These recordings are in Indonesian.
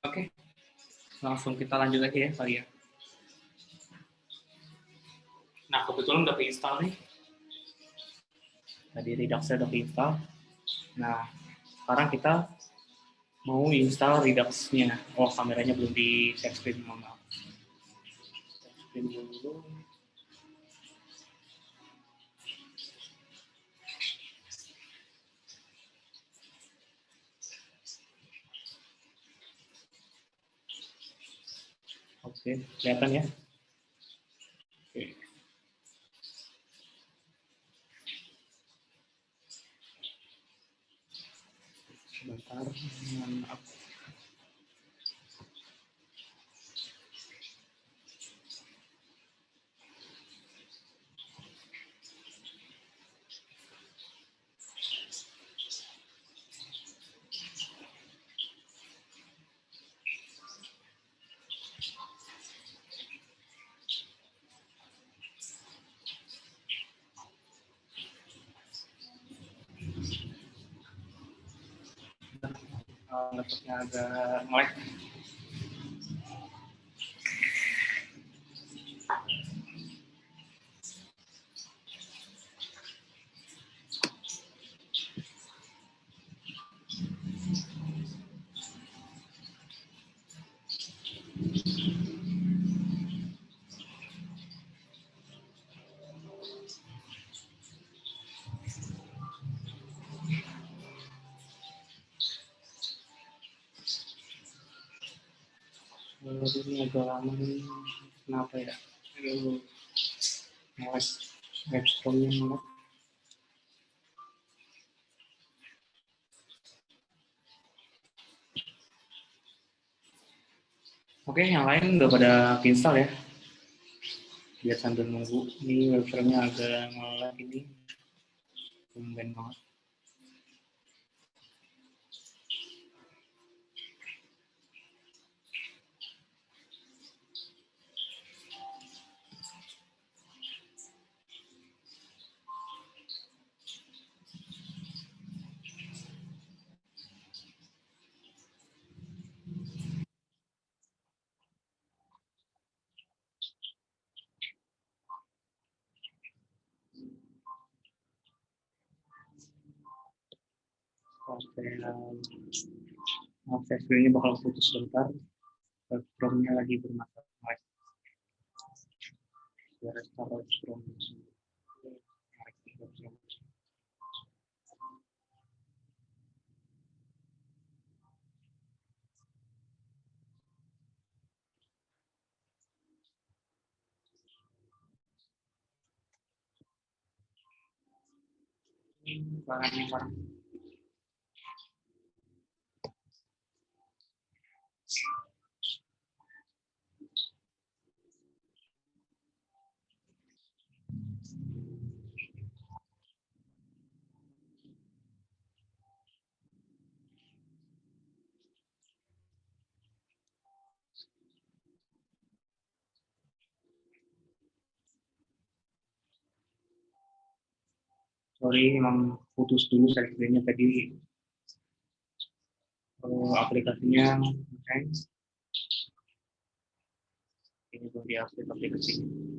Oke, langsung kita lanjut lagi ya kali ya. Nah, kebetulan udah keinstall nih. Tadi Redux-nya udah keinstall. Nah, sekarang kita mau install Redux-nya. Oh, kameranya belum di share screen, mohon maaf. Share screen dulu. Oke, kelihatan ya? Oke. Sebentar, maaf. Laptopnya agak nge-lag. Ini agak lama nih. Kenapa ya? Aduh, nge-lag. Webstormnya nge-lag. Oke, yang lain udah pada install ya. Biar sambil nunggu. Ini webstormnya agak nge-lag ini. Tumben banget. Oke, maaf ya, ini bakal putus sebentar. Webstormnya lagi bermasalah. Restart webstorm. Parah. Sorry, emang putus dulu screen-nya tadi. Aplikasinya hang. Ini belum diupdate aplikasinya.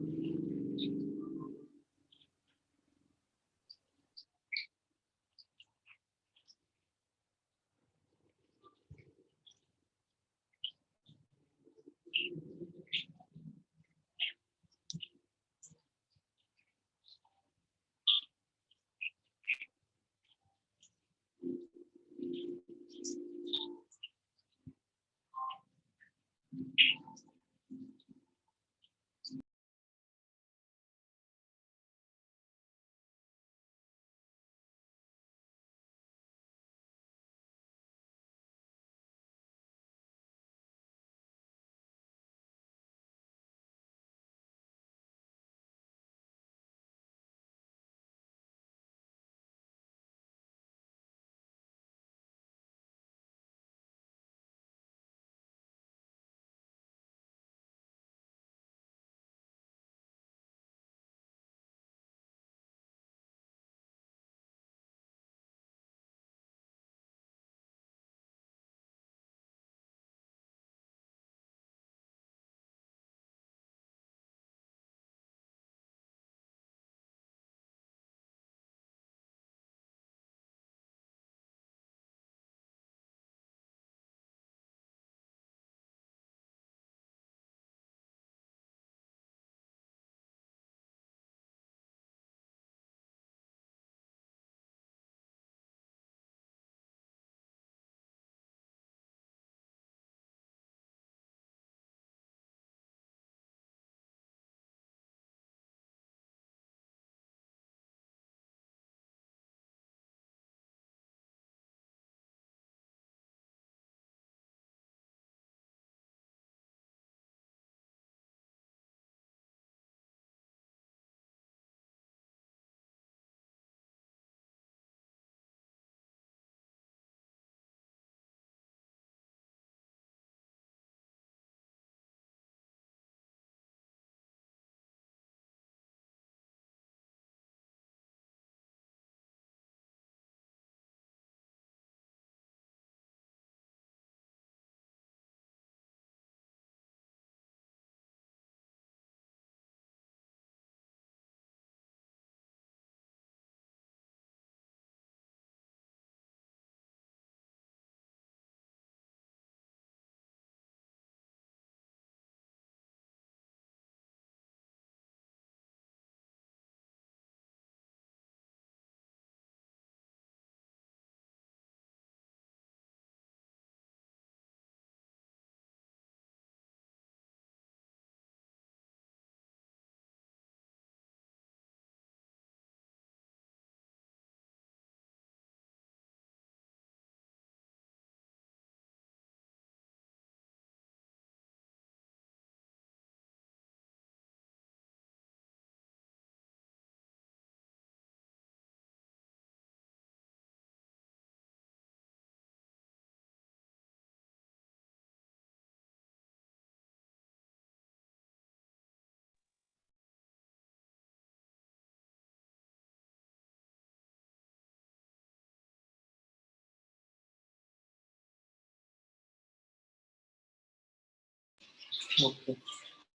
Oke.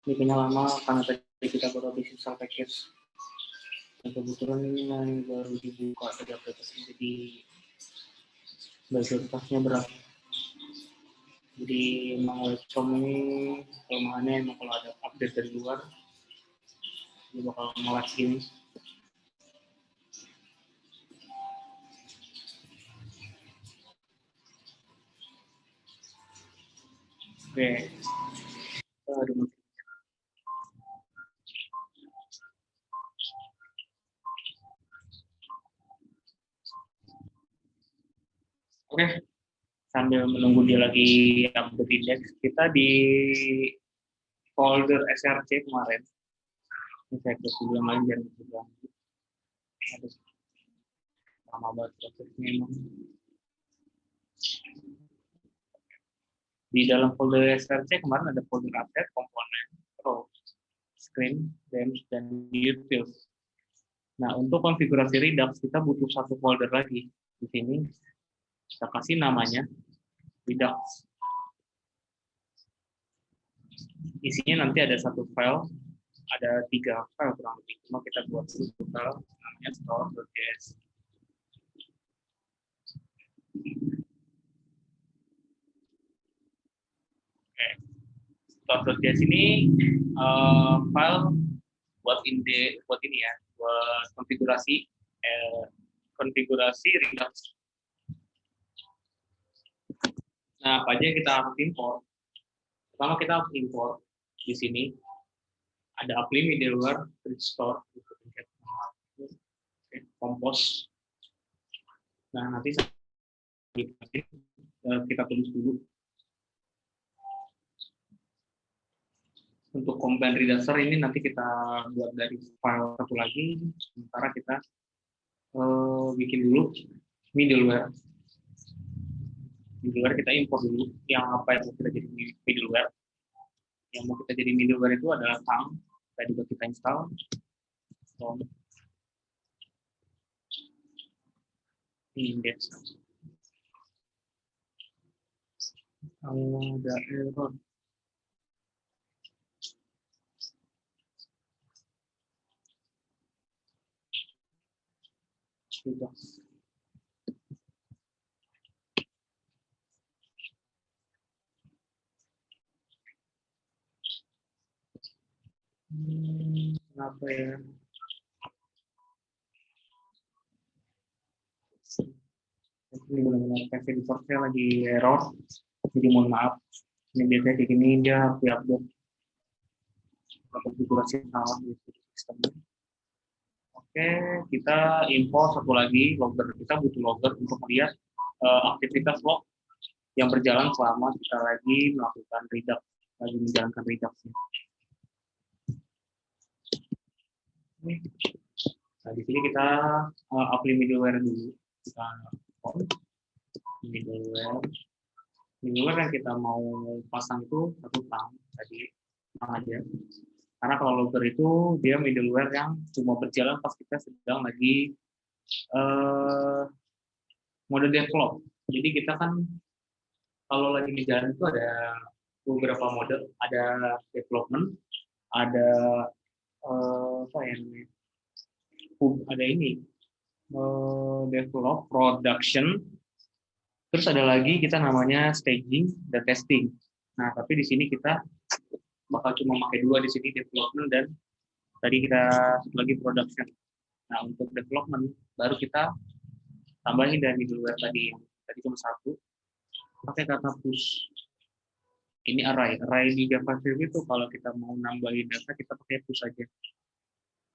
Ini kayaknya lama karena tadi kita baru habis install package. Dan kebetulan ini yang baru dibuka tadi aplikasi, jadi fasilitasnya berat. Jadi emang webcom ini kelemahannya emang kalau ada update dari luar, dia bakal ngelag gini. Oke. Aduh. Oke, sambil menunggu dia lagi update index, kita di folder SRC kemarin. Ini saya close dulu yang lain jangan berganggu. Aduh, lama banget prosesnya emang. Di dalam folder SRC kemarin ada folder update, komponen, row, screen, themes, dan utils. Nah, untuk konfigurasi Redux, kita butuh satu folder lagi. Di sini, kita kasih namanya Redux. Isinya nanti ada satu file, ada 3 file kurang lebih. Cuma kita buat satu file, namanya store.js. Oke. Store.js ini file buat ini ya, buat konfigurasi Redux. Nah, apa aja yang kita harus import? Pertama kita harus import di sini ada apply middleware, restore, compose. Nah, nanti kita tulis dulu. Untuk combine Reduxer ini nanti kita buat dari file satu lagi, sementara kita bikin dulu middleware. Middleware kita import dulu yang apa yang mau kita jadi middleware. Yang mau kita jadi middleware itu adalah Tang, tadi buat kita install. Index. Ada error. Sudah. Kenapa ya? Ini benar-benar PC editornya lagi error, jadi mohon maaf. Ini biasanya kayak gini dia update konfigurasi salah di sistemnya. Oke, kita import satu lagi logger. Kita butuh logger untuk melihat aktivitas log yang berjalan selama kita lagi melakukan Redux, lagi menjalankan Redux-nya. Nah, di sini kita apply middleware dulu. Kita middleware yang kita mau pasang itu satu Tang tadi aja. Karena kalau logger itu dia middleware yang cuma berjalan pas kita sedang lagi mode develop. Jadi kita kan kalau lagi di jalan itu ada beberapa mode, ada development, ada apa ya namanya? Ada ini develop, production, terus ada lagi kita namanya staging dan testing. Nah, tapi di sini kita bakal cuma pakai 2 di sini, development dan tadi kita lagi production. Nah, untuk development baru kita tambahin dari middleware tadi cuma 1, pakai kata push. Ini array di JavaScript itu kalau kita mau nambahin data kita pakai push saja.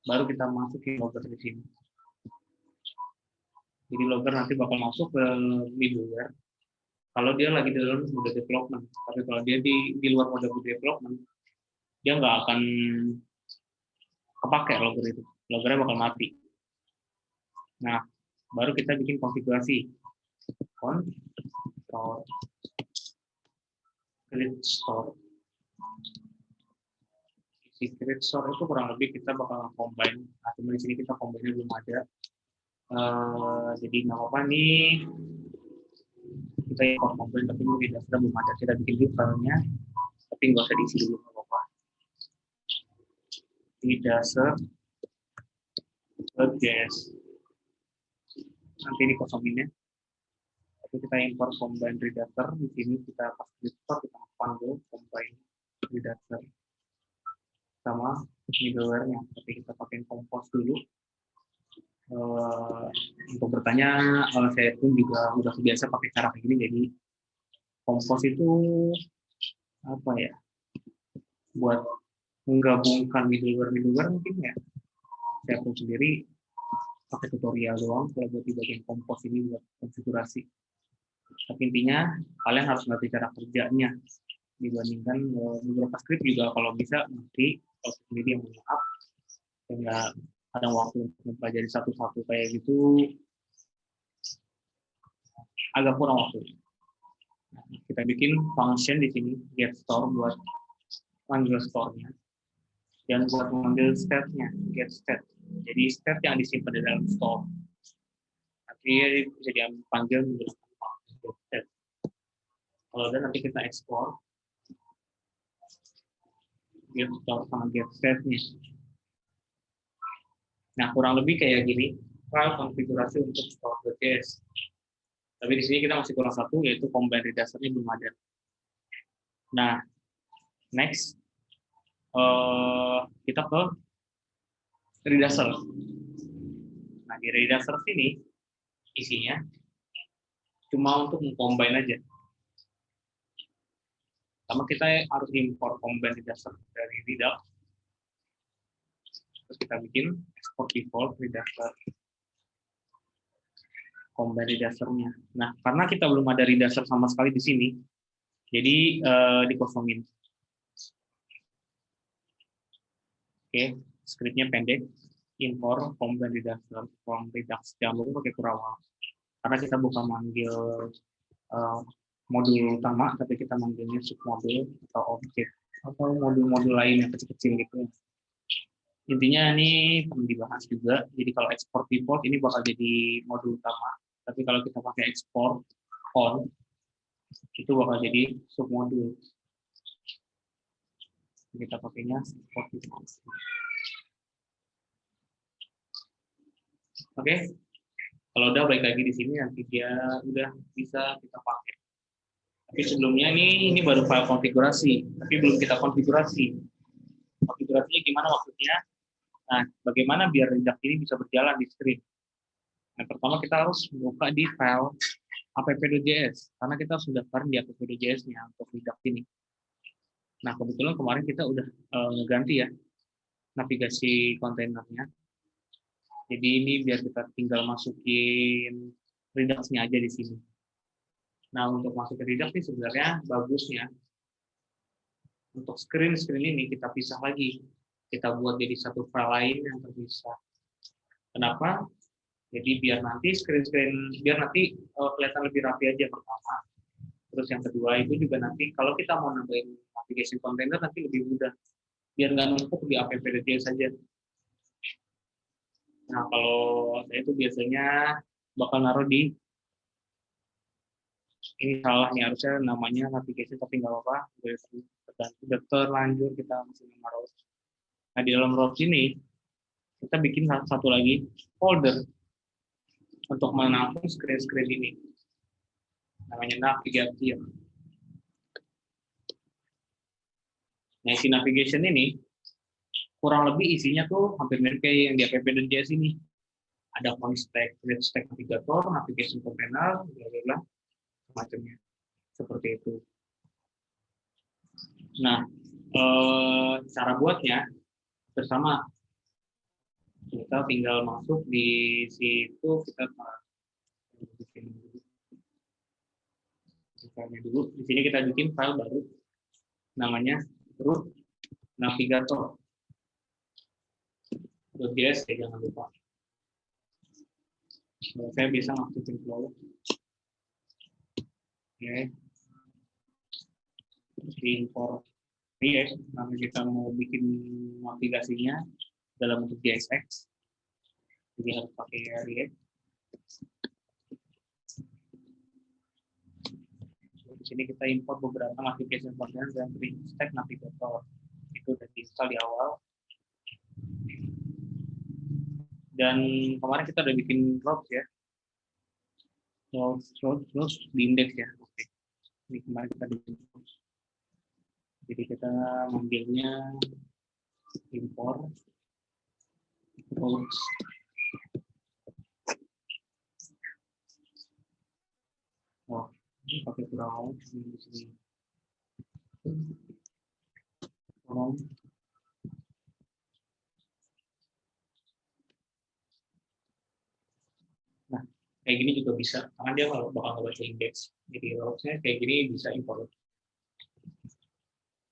Baru kita masukin logger di sini. Jadi logger nanti bakal masuk ke middleware kalau dia lagi di dalam mode development. Tapi kalau dia di luar mode development, dia nggak akan kepake logger itu. Loggernya bakal mati. Nah, baru kita bikin konfigurasi. Create store. Secret store itu kurang lebih kita bakal combine. Nah, di sini kita combine belum ada. Jadi nggak apa-apa nih. Kita import combine tapi ini sudah belum ada. Kita bikin dulu filenya, tapi nggak usah diisi dulu. redaser.js. Nanti dikosongin ya. Tapi kita import combine redaser. Di sini kita pas import kita panggil combine redaser sama middleware-nya. Tapi kita pakai compose dulu. Untuk bertanya, saya pun juga udah biasa pakai cara kayak gini. Jadi compose itu apa ya? Buat menggabungkan middleware mungkin ya. Saya pun sendiri pakai tutorial doang kalau buat di bagian compose ini buat konfigurasi. Tapi intinya kalian harus ngerti cara kerjanya dibandingkan beberapa script juga kalau bisa nanti kalau sendiri yang maaf sehingga ada waktu untuk mempelajari satu-satu kayak gitu agak kurang waktu. Kita bikin function di sini get store buat manggil store-nya dan buat mengambil state-nya get state. Jadi state yang disimpan di dalam store nanti bisa dipanggil menggunakan get state. Kalau udah nanti kita ekspor get store sama get state-nya. Nah, kurang lebih kayak gini file konfigurasi untuk store.js. Tapi di sini kita masih kurang satu, yaitu combine redaser-nya belum ada. Nah, next kita ke redaser. Nah, di redaser sini isinya cuma untuk mengcombine aja. Pertama kita harus import combine redaser dari Redux. Terus kita bikin export default redaser combine redaser-nya. Nah, karena kita belum ada redaser sama sekali di sini, jadi dikosongin. Oke, scriptnya pendek. Import combine redaser from Redux. Jangan lupa pakai Kurawal. Karena kita bukan manggil modul utama, tapi kita manggilnya submodul atau objek atau modul-modul lain yang kecil-kecil gitu. Intinya ini perlu dibahas juga. Jadi kalau export default ini bakal jadi modul utama. Tapi kalau kita pakai export on, itu bakal jadi submodul. Kita pakainya export default. Oke, kalau udah balik lagi di sini nanti dia udah bisa kita pakai. Tapi sebelumnya ini baru file konfigurasi, tapi belum kita konfigurasi. Konfigurasinya gimana maksudnya? Nah, bagaimana biar Redux ini bisa berjalan di screen? Nah, pertama kita harus buka di file app.js, karena kita sudah daftarin di app.js-nya untuk Redux ini. Nah, kebetulan kemarin kita udah ngeganti ya navigasi kontainernya. Jadi ini biar kita tinggal masukin Redux-nya aja di sini. Nah, untuk masuk ke Redux ini sebenarnya bagusnya untuk screen ini kita pisah lagi. Kita buat jadi satu file lain yang terpisah. Kenapa? Jadi biar nanti biar nanti kelihatan lebih rapi aja pertama. Terus yang kedua itu juga nanti kalau kita mau nambahin navigasi kontainer nanti lebih mudah. Biar nggak numpuk di app.js saja. Nah, kalau saya itu biasanya bakal naruh di ini salah nih, harusnya namanya navigasi tapi nggak apa-apa. Udah terlanjur kita masih naruh. Nah, di dalam rows ini kita bikin satu lagi folder untuk menampung screen ini. Namanya navigasi. Nah, isi navigation ini kurang lebih isinya tuh hampir mirip kayak yang di app.js ini. Ada stack navigator, navigation container, bla semacamnya. Seperti itu. Nah, cara buatnya bersama. Kita tinggal masuk di situ, kita bikin dulu. Di sini kita bikin file baru, namanya root navigator. .js ya, jangan lupa. Saya bisa masukin flow. Oke. Di import React, nanti kita mau bikin navigasinya dalam bentuk JSX. Jadi harus pakai React. Di sini kita import beberapa navigation container dan stack navigator. Itu udah di install di awal. Dan kemarin kita udah bikin routes ya, routes di indeks ya. Oke. Ini kemarin kita bikin routes. Jadi kita manggilnya import routes. Oh, ini pakai routes di sini. Nah, kayak gini juga bisa, karena dia kalau bakal ngebaca indeks. Jadi routes-nya kayak gini bisa import.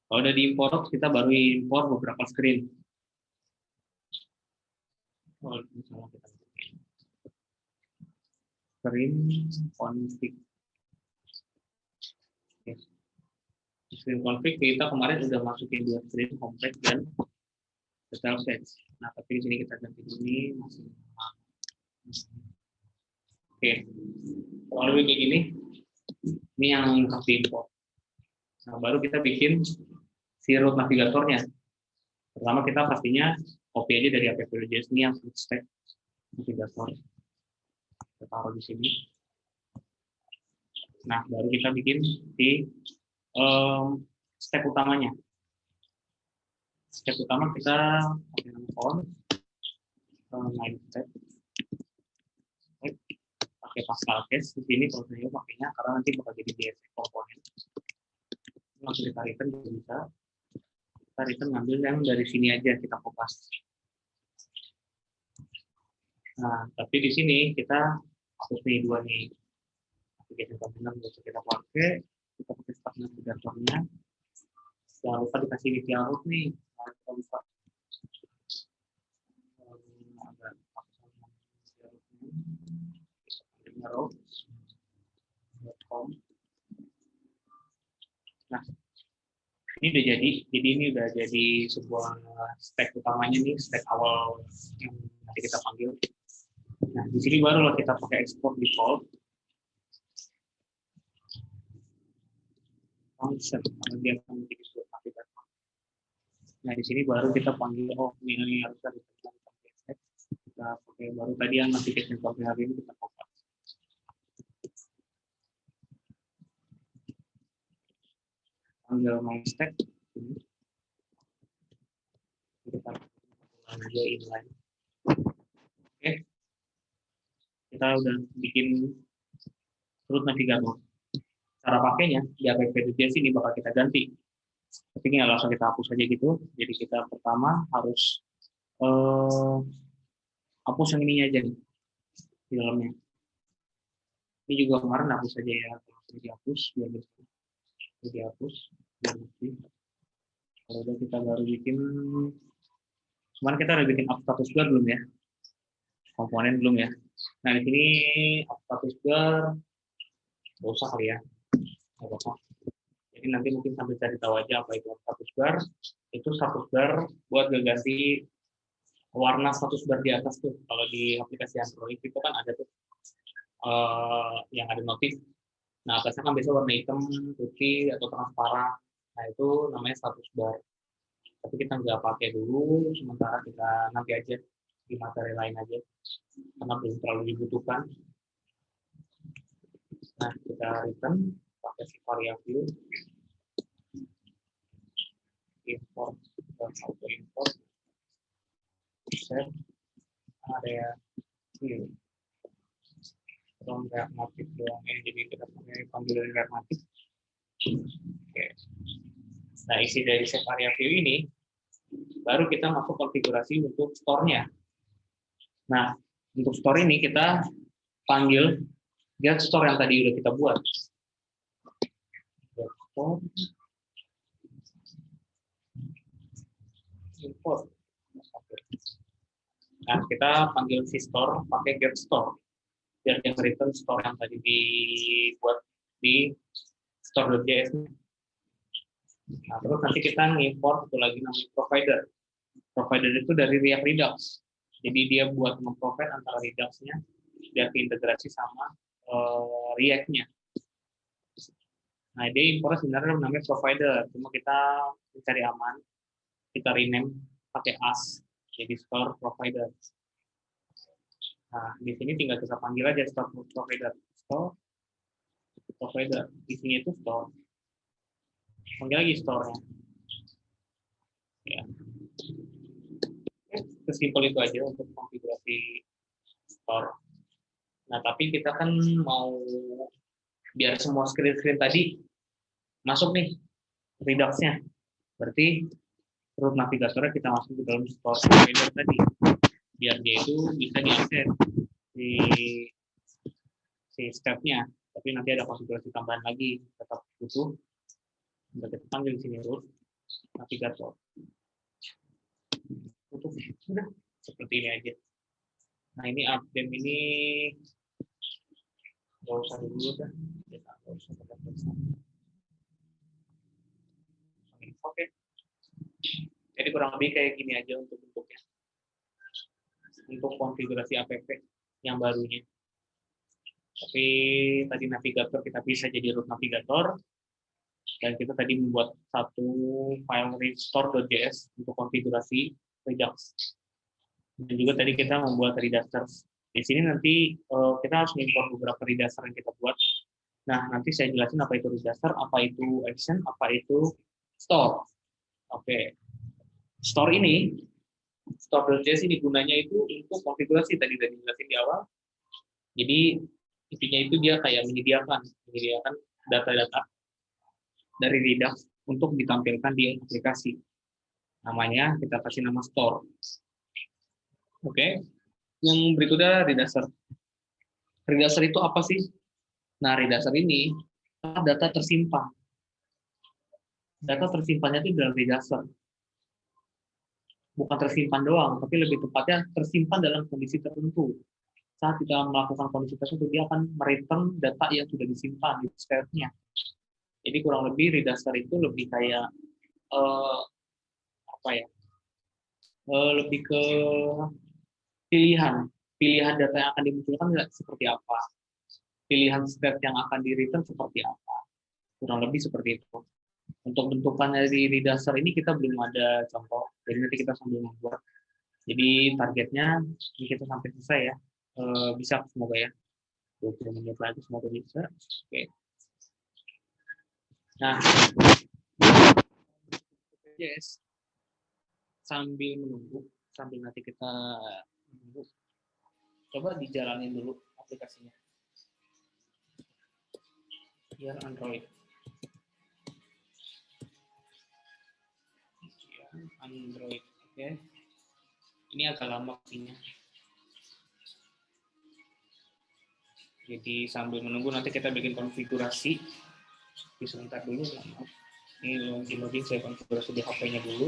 Kalau udah diimport, kita baru import beberapa screen. Oh, misalnya kita screen config. Oke. Screen config kita kemarin udah masukin 2 screen, compact dan detail page. Nah, tapi di sini kita ganti ini masih. Oke, kalau lebih kayak gini, ini yang harus diimport. Nah, baru kita bikin si root navigatornya. Pertama kita pastinya copy aja dari app.js ini yang stack navigator. Kita taruh di sini. Nah, baru kita bikin di step utamanya. Step utama kita pakai nama font, line step, pakai Pascal case. Di sini kalau saya pakainya karena nanti bakal jadi DSX komponen. Langsung kita return juga bisa. Kita return ngambil yang dari sini aja, kita kopas. Nah, tapi di sini kita hapus nih 2 nih. Aplikasi komponen bisa kita pakai start navigatornya. Jangan lupa dikasih initial root nih. Kita lupa. Nah, ini udah jadi. Jadi ini udah jadi sebuah stack utamanya nih, stack awal yang nanti kita panggil. Nah, di sini baru kita pakai export default function karena dia akan menjadi sebuah navigator. Nah, di sini baru kita panggil ini harus ada kita pakai baru tadi yang navigation config hari ini kita cover. Panggil my stack ini. Kita aja inline. Oke. Kita udah bikin root navigator. Cara pakainya di app.js ini bakal kita ganti. Tapi ini langsung kita hapus aja gitu. Jadi kita pertama harus hapus yang ininya aja nih di dalamnya. Ini juga kemarin hapus aja ya, langsung dihapus biar bersih. Dihapus biar bersih. Kalau udah kita baru bikin, kemarin kita udah bikin app status bar belum ya? Komponen belum ya? Nah di sini app status bar nggak usah kali ya, nggak apa-apa. Jadi nanti mungkin sambil cari tahu aja apa itu status bar. Itu status bar buat ganti warna status bar di atas tuh. Kalau di aplikasi Android itu kan ada tuh yang ada notif. Nah atasnya kan biasa warna hitam, putih atau transparan. Nah itu namanya status bar. Tapi kita nggak pakai dulu, sementara kita nanti aja di materi lain aja karena belum terlalu dibutuhkan. Nah kita return pakai si variabel import dan auto import set area view from React Native doang ya, jadi kita pakai panggilan React Native. Oke. Nah isi dari set area view ini baru kita masuk konfigurasi untuk store-nya. Nah untuk store ini kita panggil get store yang tadi udah kita buat. Get store import. Nah, kita panggil si store pakai get store. Biar yang return store yang tadi dibuat di store.js. Nah, terus nanti kita ngimport itu lagi namanya provider. Provider itu dari React Redux. Jadi dia buat nge-provide antara Redux-nya biar integrasi sama React-nya. Nah, dia import sebenarnya namanya provider. Cuma kita mencari aman, kita rename pakai as jadi store provider. Nah, di sini tinggal kita panggil aja store provider. Store provider, isinya itu store. Panggil lagi store-nya. Ya. Sesimpel itu aja untuk konfigurasi store. Nah, tapi kita kan mau biar semua screen-screen tadi masuk nih Redux-nya. Berarti root navigatornya kita masuk ke dalam store provider tadi. Biar dia itu bisa diakses di si step-nya. Tapi nanti ada konfigurasi tambahan lagi. Tetap butuh. Kita panggil di sini root navigator. Untuk sudah seperti ini aja. Nah, ini update ini nggak usah dulu dah. Nggak usah Oke. Jadi kurang lebih kayak gini aja untuk bentuknya. Untuk konfigurasi app yang barunya. Tapi tadi navigator kita bisa jadi root navigator. Dan kita tadi membuat satu file restore.js untuk konfigurasi Redux. Dan juga tadi kita membuat Reduxers. Di sini nanti kita harus import beberapa Reduxer yang kita buat. Nah, nanti saya jelasin apa itu Reduxer, apa itu action, apa itu store. Oke. Store ini, store.js ini gunanya itu untuk konfigurasi tadi dijelasin di awal. Jadi intinya itu dia kayak menyediakan data-data dari Redux untuk ditampilkan di aplikasi. Namanya kita kasih nama store. Oke. Yang berikutnya Reduxer. Reduxer itu apa sih? Nah, Reduxer ini data tersimpan. Data tersimpannya itu dalam Reduxer. Bukan tersimpan doang, tapi lebih tepatnya tersimpan dalam kondisi tertentu. Saat kita melakukan kondisi tersebut, dia akan mereturn data yang sudah disimpan di step-nya. Jadi kurang lebih Reduxer itu lebih kayak lebih ke pilihan data yang akan dimunculkan seperti apa, pilihan step yang akan di-return seperti apa, kurang lebih seperti itu. Untuk bentukannya di Reduxer ini kita belum ada contoh, jadi nanti kita sambil membuat. Jadi targetnya ini kita sampai selesai ya, bisa semoga ya, 20 menit lagi semoga bisa. Oke. Nah, yes, sambil menunggu, sambil nanti kita menunggu, coba dijalanin dulu aplikasinya. Biar Android. Android, oke. Ini agak lama pastinya. Jadi sambil menunggu nanti kita bikin konfigurasi. Sebentar dulu, ini login saya konfigurasi di HP-nya dulu.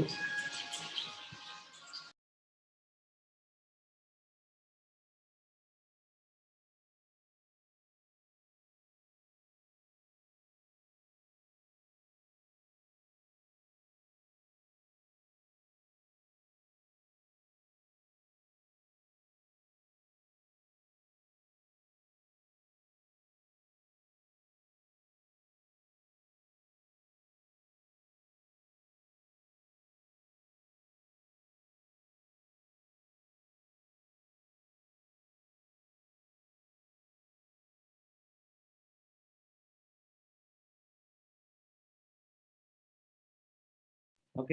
Oke,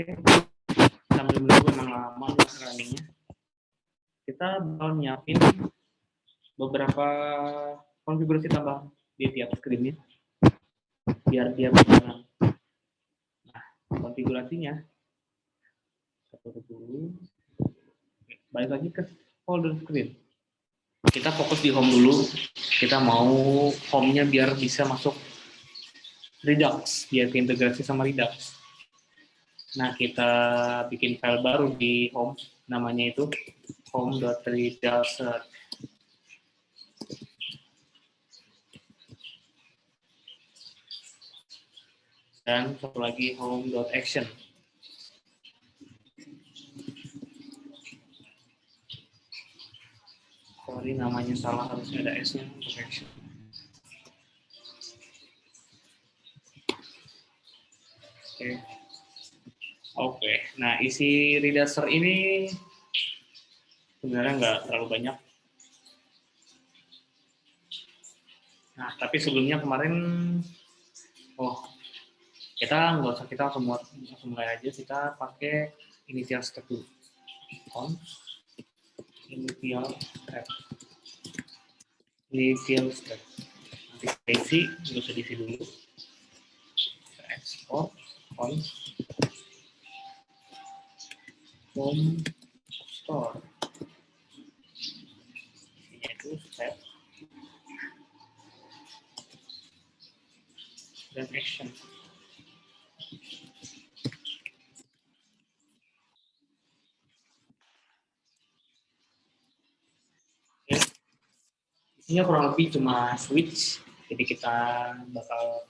sambil menunggu memang lama runningnya, kita bakal nyiapin beberapa konfigurasi tambah di tiap screen-nya biar dia berjalan. Nah, konfigurasinya kita dulu. Balik lagi ke folder screen. Kita fokus di home dulu. Kita mau home-nya biar bisa masuk Redux, biar terintegrasi sama Redux. Nah, kita bikin file baru di home, namanya itu home.reduxer. Dan satu lagi home.action. Sorry, namanya salah, harusnya ada S-nya untuk action. Oke. Nah, isi Reduxer ini sebenarnya nggak terlalu banyak. Nah, tapi sebelumnya kemarin, kita nggak usah, kita langsung mulai aja, kita pakai initial step dulu. Initial step. Initial step. Nanti kita isi, nggak usah diisi dulu. Kita ekspor, home store. Isinya itu step dan action. Oke. Isinya kurang lebih cuma switch, jadi kita bakal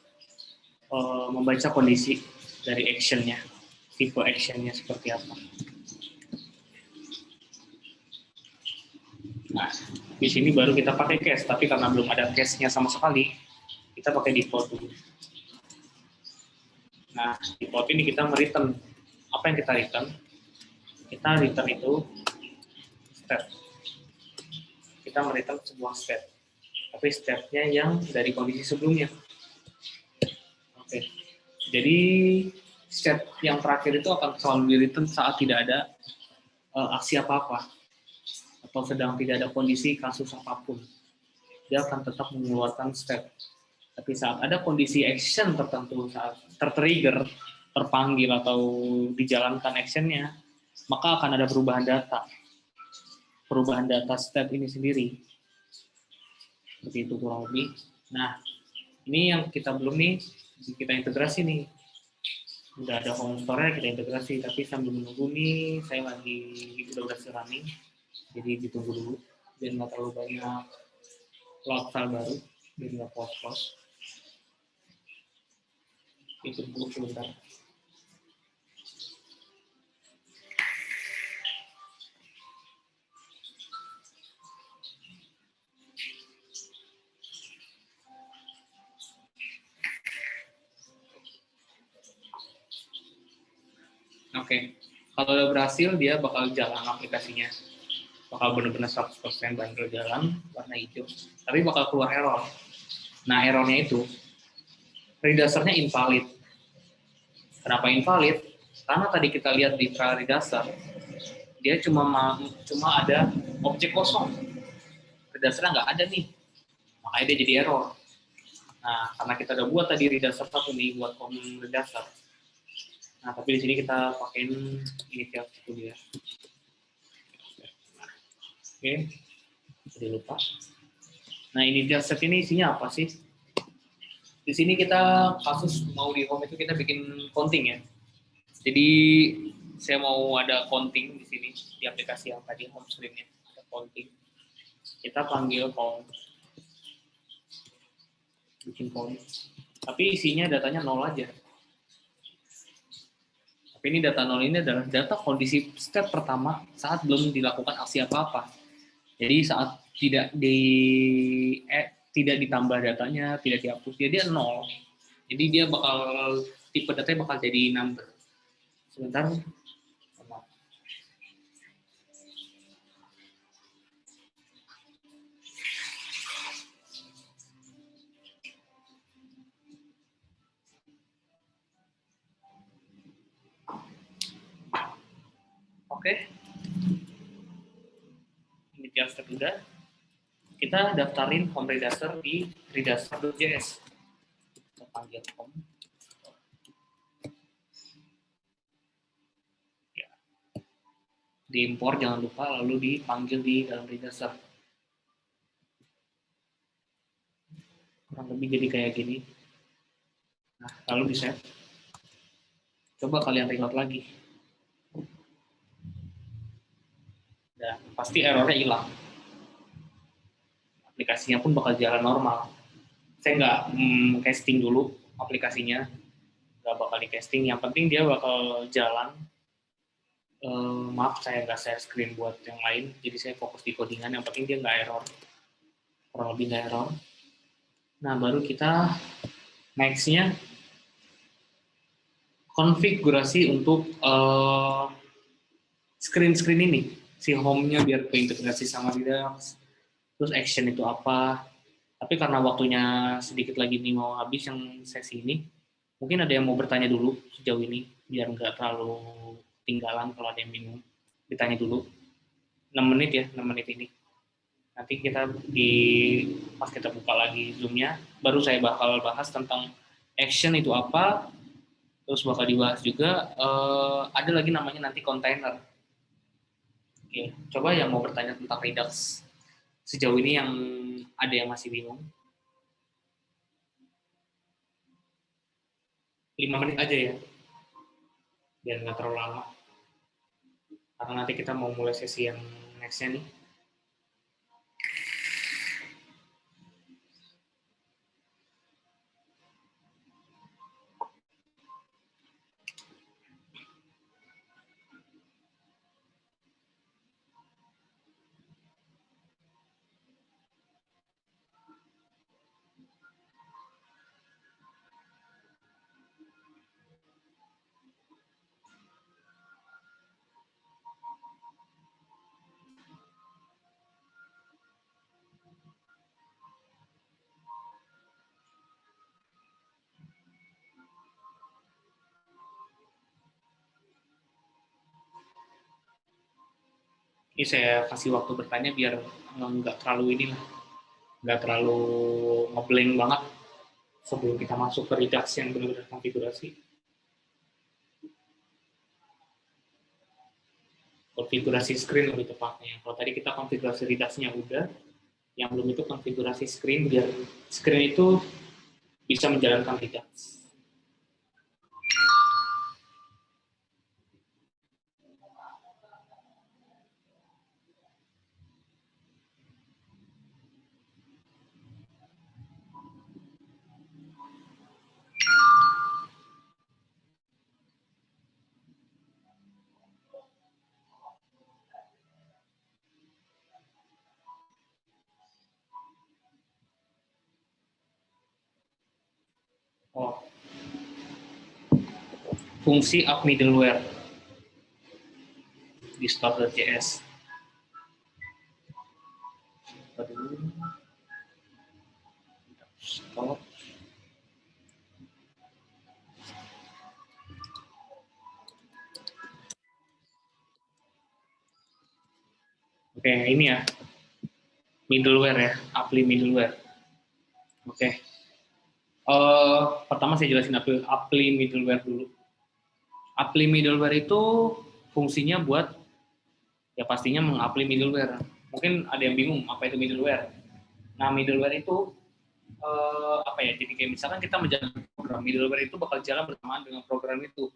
membaca kondisi dari actionnya, tipe actionnya seperti apa. Nah, di sini baru kita pakai cache, tapi karena belum ada cache-nya sama sekali, kita pakai default dulu. Nah, default ini kita mereturn. Apa yang kita return? Kita return itu step. Kita mereturn sebuah step. Tapi stepnya yang dari kondisi sebelumnya. Oke. Jadi step yang terakhir itu akan selalu di-return saat tidak ada aksi apa-apa. Atau sedang tidak ada kondisi kasus apapun. Dia akan tetap mengeluarkan step. Tapi saat ada kondisi action tertentu, saat tertrigger, terpanggil atau dijalankan actionnya, maka akan ada perubahan data. Perubahan data step ini sendiri. Seperti itu kurang lebih. Nah, ini yang kita belum nih, kita integrasi nih. Udah ada home store-nya, kita integrasi. Tapi sambil menunggu nih, saya lagi udah berhasil running. Jadi ditunggu dulu. Biar nggak terlalu banyak load file baru. Biar nggak post-post. Itu dulu sebentar. Oke. Kalau udah berhasil, dia bakal jalan aplikasinya. Bakal benar-benar 100% bandel jalan, warna hijau. Tapi bakal keluar error. Nah, errornya itu, redassernya invalid. Kenapa invalid? Karena tadi kita lihat di trial redasser, dia cuma ada objek kosong. Redassernya nggak ada nih. Makanya dia jadi error. Nah, karena kita udah buat tadi redasser satu nih, buat form redasser. Nah, tapi di sini kita pakein initial itu dia. Oke, jadi lupa. Nah, initial set ini isinya apa sih? Di sini kita kasus mau di home itu kita bikin counting ya. Jadi saya mau ada counting di sini di aplikasi yang tadi home screen-nya ada counting. Kita panggil count, bikin count. Tapi isinya datanya 0 aja. Tapi ini data 0 ini adalah data kondisi step pertama saat belum dilakukan aksi apa-apa. Jadi saat tidak ditambah datanya, tidak dihapus, dia 0. Jadi dia bakal tipe datanya bakal jadi number. Sebentar. Oke. Ini just udah. Kita daftarin home redasser di redasser.js. Kita panggil home. Ya. Diimpor jangan lupa, lalu dipanggil di dalam redasser. Kurang lebih jadi kayak gini. Nah, lalu di save. Coba kalian reload lagi. Dan pasti errornya hilang. Aplikasinya pun bakal jalan normal. Saya nggak casting dulu aplikasinya, nggak bakal di casting. Yang penting dia bakal jalan. Maaf saya nggak share screen buat yang lain, jadi saya fokus di codingan. Yang penting dia nggak error, kurang lebih nggak error. Nah baru kita next-nya konfigurasi untuk screen ini, si home-nya biar keintegrasi sama Redux. Terus action itu apa? Tapi karena waktunya sedikit lagi nih mau habis yang sesi ini, mungkin ada yang mau bertanya dulu sejauh ini, biar nggak terlalu tinggalan kalau ada yang bingung. Ditanya dulu, 6 menit ya, 6 menit ini. Nanti kita pas kita buka lagi Zoom-nya, baru saya bakal bahas tentang action itu apa, terus bakal dibahas juga, ada lagi namanya nanti container. Oke, coba yang mau bertanya tentang Redux sejauh ini yang ada yang masih bingung. 5 menit aja ya, biar nggak terlalu lama. Karena nanti kita mau mulai sesi yang next-nya nih. Ini saya kasih waktu bertanya biar nggak terlalu ini lah, nggak terlalu ngeblank banget sebelum kita masuk ke Redux yang benar-benar konfigurasi. Konfigurasi screen lebih tepatnya. Kalau tadi kita konfigurasi Redux-nya udah, yang belum itu konfigurasi screen biar screen itu bisa menjalankan Redux. Oh, fungsi app middleware di store.js. Stop. Oke, ini ya, middleware ya, apply middleware. Oke. Pertama saya jelasin apply middleware dulu. Apply middleware itu fungsinya buat ya pastinya mengapply middleware. Mungkin ada yang bingung apa itu middleware. Nah, middleware itu apa ya? Jadi kayak misalkan kita menjalankan program, middleware itu bakal jalan bersamaan dengan program itu.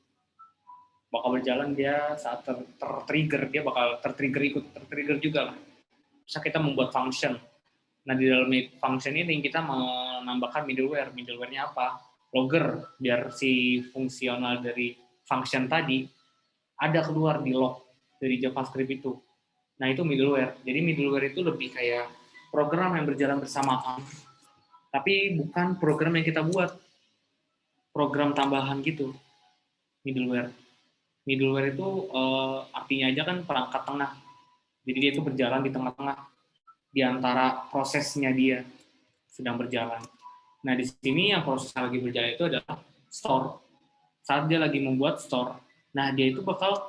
Bakal berjalan dia saat tertrigger, dia bakal tertrigger juga lah. Bisa kita membuat function. Nah, di dalam function ini kita menambahkan middleware. Middleware-nya apa? Logger, biar si fungsional dari function tadi ada keluar di log dari JavaScript itu. Nah, itu middleware. Jadi middleware itu lebih kayak program yang berjalan bersamaan, tapi bukan program yang kita buat. Program tambahan gitu, middleware. Middleware itu artinya aja kan perangkat tengah. Jadi dia itu berjalan di tengah-tengah di antara prosesnya dia sedang berjalan. Nah, di sini yang proses lagi berjalan itu adalah store. Saat dia lagi membuat store, nah dia itu bakal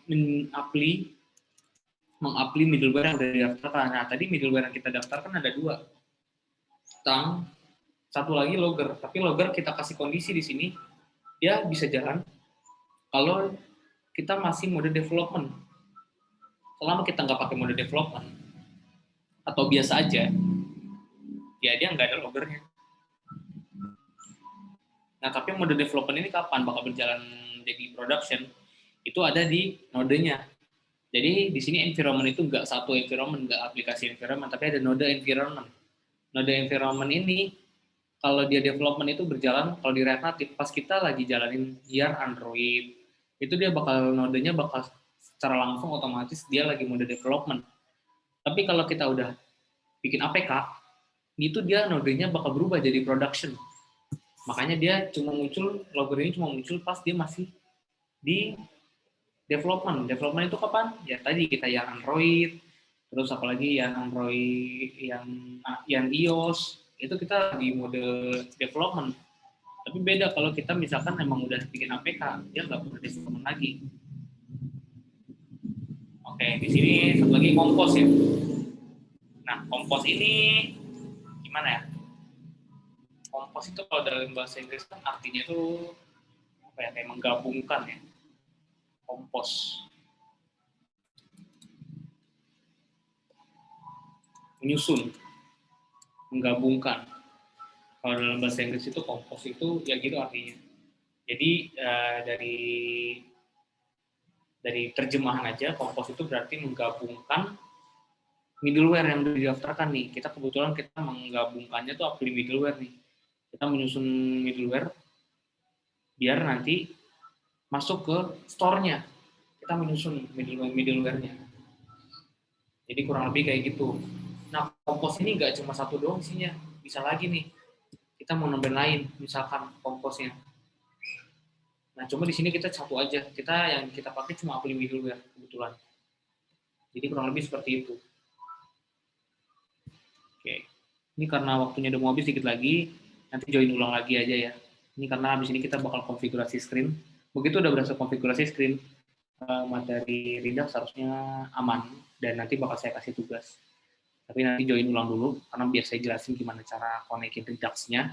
mengupli middleware yang sudah didaftarkan. Nah, tadi middleware yang kita daftarkan ada 2. Satu lagi logger. Tapi logger kita kasih kondisi di sini, dia bisa jalan kalau kita masih mode development. Selama kita nggak pakai mode development, atau biasa aja, ya dia nggak ada loggernya. Nah, tapi mode development ini kapan bakal berjalan jadi production? Itu ada di nodenya. Jadi di sini environment itu nggak satu environment, nggak aplikasi environment, tapi ada node environment. Node environment ini kalau dia development itu berjalan, kalau di React Native pas kita lagi jalanin gear Android, itu dia nodenya bakal secara langsung otomatis dia lagi mode development. Tapi kalau kita udah bikin APK, itu dia nodenya bakal berubah jadi production. Makanya dia cuma muncul, logger ini cuma muncul pas dia masih di development. Development itu kapan? Ya tadi kita ya Android, Terus apalagi yang Android, yang iOS, itu kita di mode development. Tapi beda kalau kita misalkan emang udah bikin APK, dia nggak perlu development lagi. Oke, di sini satu lagi Compose ya. Nah, Compose ini gimana ya? Compose itu kalau dalam bahasa Inggris kan artinya itu apa ya, kayak menggabungkan ya. Compose. Menyusun, menggabungkan. Kalau dalam bahasa Inggris itu Compose itu ya gitu artinya. Jadi dari terjemahan aja, Compose itu berarti menggabungkan middleware yang didaftarkan nih. Kita kebetulan kita menggabungkannya tuh apply middleware nih. Kita menyusun middleware biar nanti masuk ke store-nya. Kita menyusun middleware-nya. Jadi kurang lebih kayak gitu. Nah, Compose ini nggak cuma satu doang isinya. Bisa lagi nih, kita mau nambahin lain, misalkan Compose-nya. Nah, cuma di sini kita satu aja. Yang kita pakai cuma apply middleware kebetulan. Jadi kurang lebih seperti itu. Oke. Ini karena waktunya udah mau habis dikit lagi, nanti join ulang lagi aja ya. Ini karena habis ini kita bakal konfigurasi screen. Begitu udah berhasil konfigurasi screen, materi Redux harusnya aman dan nanti bakal saya kasih tugas. Tapi nanti join ulang dulu karena biar saya jelasin gimana cara konekin Redux-nya.